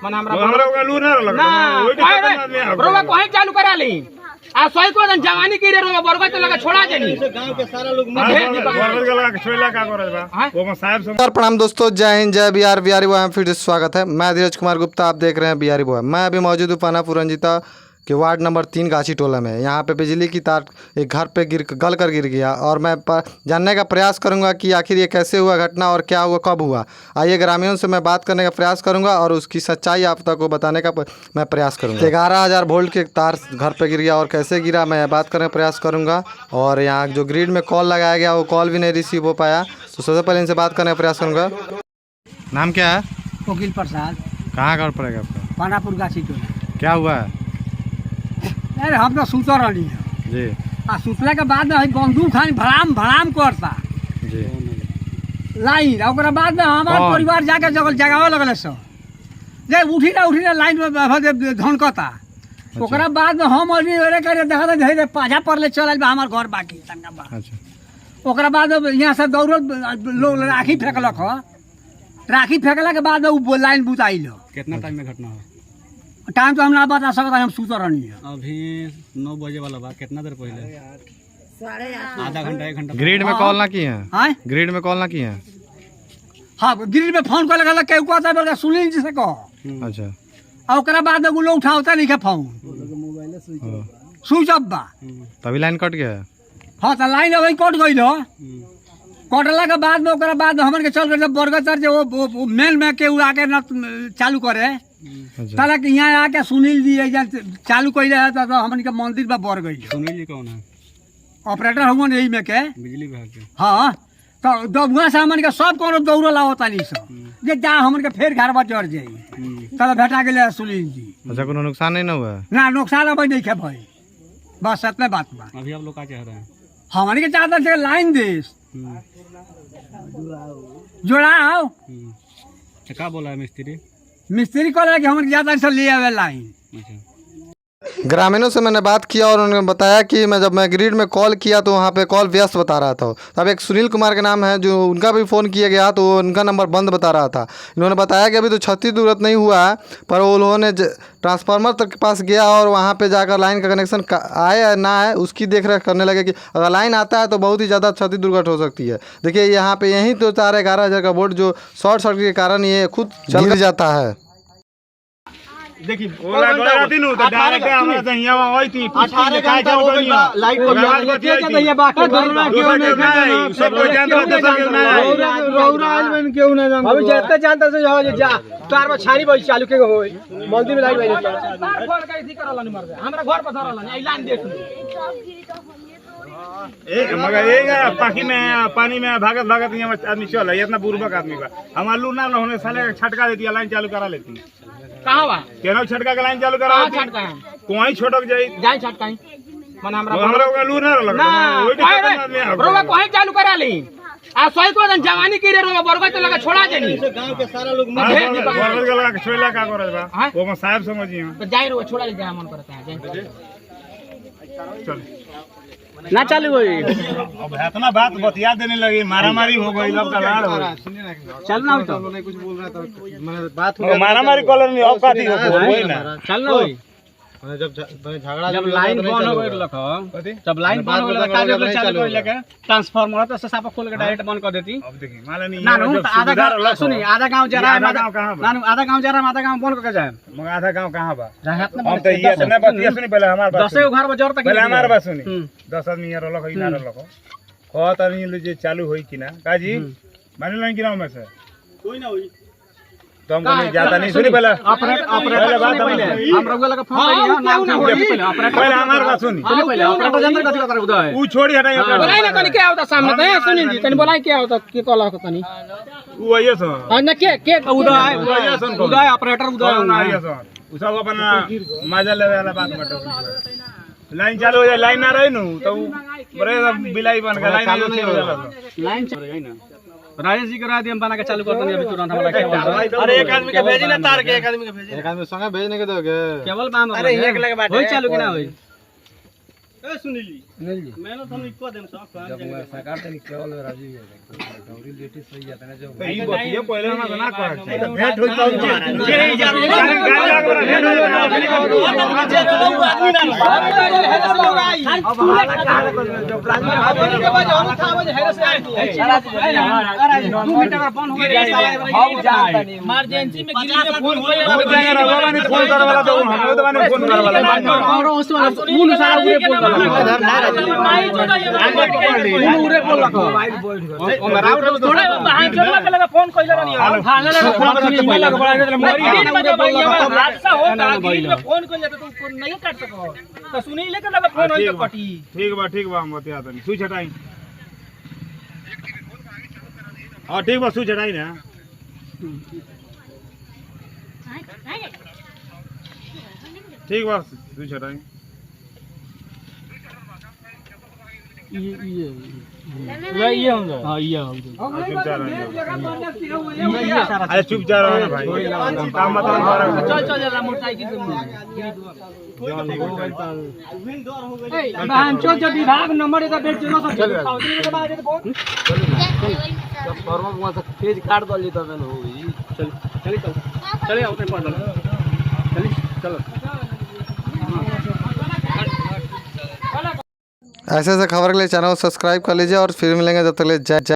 मन हमरा का लूर ना लगा ओई के आदमी रोवा कोई चालू करा ली आ सोई को जवानी की रे रोवा बरगत लगा छोड़ा देनी गांव के सारा लोग बरगत लगा के छोइला का करे बा वो साहब से प्रणाम दोस्तों, जय हिंद, जय बिहार। बिहारी बॉय में फिर स्वागत है। मैं धीरज कुमार गुप्ता, आप देख रहे हैं बिहारी बॉय। मैं अभी मौजूद हूँ पानापुर रंजीता के वार्ड नंबर 3 गाछी टोला में। यहाँ पे बिजली की तार एक घर पे गल कर गिर गया और मैं जानने का प्रयास करूँगा कि आखिर ये कैसे हुआ घटना और क्या हुआ, कब हुआ। आइए ग्रामीणों से मैं बात करने का प्रयास करूँगा और उसकी सच्चाई आप तक को बताने का मैं प्रयास करूँगा। 11,000 वोल्ट के तार घर पर गिर गया और कैसे गिरा मैं बात करने का प्रयास करूँगा। और यहाँ जो ग्रिड में कॉल लगाया गया वो कॉल भी नहीं रिसीव हो पाया, तो सबसे पहले इनसे बात करने का प्रयास करूँगा। नाम क्या है? वकील प्रसाद। कहाँ घर पड़ेगा आपका? पानापुर गाछी टोला। क्या हुआ है? अरे हम तो सुत रही जी। आ सुतला के बाद में बंदूक खानी भड़ाम भड़ाम करता जी लाइन। और बाद में हमारे परिवार जाके जगावे लगल सब जे उठी ना लाइन में धनकता। ओकरा बाद में हम अरे करे देखा धीरे पाछा पर ले चल हमारे घर बाकी तनका बाद। अच्छा। ओकरा बाद यहाँ से दौड़ल लोग राखी फेंकलक ह। राखी फेंकला के बाद वो लाइन बुताइल। कितना टाइम में घटना हो? टाइम तो हम ना बता सकता, हम सुत रही है। अभी 9 बजे वाला बा। कितना देर पहले? आधा घंटा 1 घंटा। ग्रिड में कॉल ना किए हैं? हाँ ग्रिड में कॉल ना किए हैं? हाँ ग्रिड में फोन कर लगा केहू कहता है सुनील जी से कहो। अच्छा। और ओकरा बाद वो लोग उठावता नहीं है फोन, स्विच ऑफ बा। तभी लाइन कट गया है? हाँ तो लाइन अभी कट गई हो। कटला के बाद में ओकरा बाद हमन के चल गए बरगतर जो वो मेल में केहू आके न चालू करे। ताला कि यहाँ आके सुनील जी चालू कैले है तो हमन के मंदिर में बढ़ गई। सुनील जी कौन है? ऑपरेटर हुआ यही में के बिजली विभाग के। हाँ तो दबुआ से हमन के सब कोनो दौड़ लावता नहीं सब जे जा हमन के फिर घर पर चढ़ जाई। तब भेटा गेले सुनील जी। अच्छा, कोनो नुकसान नहीं ना हुआ? ना नुकसान अब नहीं खे भाई, बस इतने बात बा। अभी आप लोग क्या चाह रहे हैं? हमन के चाहता है लाइन देश जोड़ाओ। क्या बोला है मिस्त्री? मिस्त्री को कि हमन ज्यादा से ले आवे लाइन। अच्छा। ग्रामीणों से मैंने बात किया और उन्होंने बताया कि जब मैं ग्रिड में कॉल किया तो वहाँ पे कॉल व्यस्त बता रहा था। तब एक सुनील कुमार के नाम है जो उनका भी फ़ोन किया गया तो उनका नंबर बंद बता रहा था। इन्होंने बताया कि अभी तो क्षति दुर्गत नहीं हुआ है, पर वो लोगों ने ट्रांसफार्मर तक के पास गया और वहाँ पे जाकर लाइन का कनेक्शन आए या ना आए उसकी देख रेख करने लगे कि अगर लाइन आता है तो बहुत ही ज़्यादा क्षति दुर्घट हो सकती है। देखिए यहाँ पे यहीं तो 11,000 का बोर्ड जो शॉर्ट सर्किट के कारण ये खुद चल जाता है। देखिए ओला गया दिन तो डायरेक्ट हमरा से यहां आई थी काय जाओ दुनिया लाइट को के कहिए बाकी दोनों क्यों नहीं सब कोई जानता है सब नहीं रौरा आजमन क्यों ना जानता अभी जते जानता से हो जा तार में छानी बई चालू के होई मंदिर में लाइट बई तार खोल के इसी करला नहीं मर गया हमरा घर पर धरला नहीं लाइन देख ए मगर ये पानी में भागत यहाँ आदमी चल है इतना बुर्बक आदमी का। हमारा लू ना होने साले छटका देती लाइन चालू करा लेती। कहां बा केनो छटका के लाइन चालू करा लेती? छटका कोई छोटक जाई छटकाई मन हमरा का लू ना लगा ओई के आदमी रोवा कोई चालू करा ली आ सोई को जवानी की रे रोवा बरगत लगा छोड़ा देनी गांव के सारा लोग बरगत लगा के छोइला का करे बा वो साहब समझिए तो जाई रो छोड़ा ले जा मन करता है चल ना चालू होई। अब इतना बात बतिया देने लगी, मारामारी हो गई, लब का लाड़ हो। चल ना तो नहीं कुछ बोल रहा था मैंने बात हो मारामारी कॉलर में अब काती हो कोई ना चल ना होई। जब लाइन बंद हो गई लखो जब लाइन बंद हो गई जब चालू कर लगे ट्रांसफार्मर तो सापा खोल के डायरेक्ट बंद कर देती। अब देखिए माला नहीं ना आधा सुनी आधा गांव जा रहा है, आधा गांव कहां बा? ना आधा गांव जा रहा है, आधा गांव बंद करके जाए। मगर आधा गांव कहां बा? हम तो ये सुने बात सुनी पहले हमार बात 10 घर बजर तक पहले हमार बात सुनी 10 आदमी यार लखो इना लखो कहत नहीं जे चालू होई कि ना काजी माने लाइन गिराव में से कोई ना होई तो हम नहीं जाता नहीं सुनी पहले ऑपरेटर बात हम रउआ लगा फोन करिया नाम पहले ऑपरेटर पहले हमार बात सुनी पहले ऑपरेटर जनता कथि कर उदय ऊ छोड़ी हटाई बोलाई ना कनी के आवता सामने तो सुनी जी तनी बोलाई के आवता के कहला तनी ऊ आइए सो हां ना के उदय ऑपरेटर उदय ना आइए सो उ सब अपन मजा लेवे वाला बात मत लाइन चालू हो जाए लाइन ना रही नु तो बड़े बिलाई बन के लाइन चालू नहीं हो जाला लाइन चल रही ना राजेश जी के रात हम बना के चालू कर देंगे अभी तुरंत हमारा क्या। अरे एक आदमी के भेजी ना तार के एक आदमी के भेजी एक आदमी संगे भेजने के दोगे केवल काम अरे एक लगे बात होई चालू कि ना होई ए सुनील मैंने तो हम इको देन सब जब सरकार तनी केवल राजी है डौरी लेटी सही जाता है जो ई बतिया पहले हम ना कर भेंट होई तो 6000 इमरजेंसी में गिरी में फोन हो फोन करे वाला तो हम तो माने फोन करे वाला फोन सारा उरे बोल नहीं उरे बोल थोड़ा बाहर चलने के लगा फोन कइले रहनी हां लगा फोन लगा बड़ा मरी हादसा होता गिरी में फोन कइले तो तुम नहीं काट सको तो सुनी लेके लगा फोन होई तो कटी ठीक बा हम बतिया तनी सुई छटाई हां ठीक बा सुई छटाई ना ठीक बा सुई छटाई ये होगा हां ये होगा अरे चुप जा रहा है भाई काम बताओ चल जरा मोटरसाइकिल से बहन चो जो विभाग नंबर इधर बेच चलो सब के बाद फोन फॉर्म वहां से पेज काट दली तब न होई चल आओ पे पड़ चल ऐसे खबर के लिए चैनल को सब्सक्राइब कर लीजिए और फिर मिलेंगे जब तक ले जय जय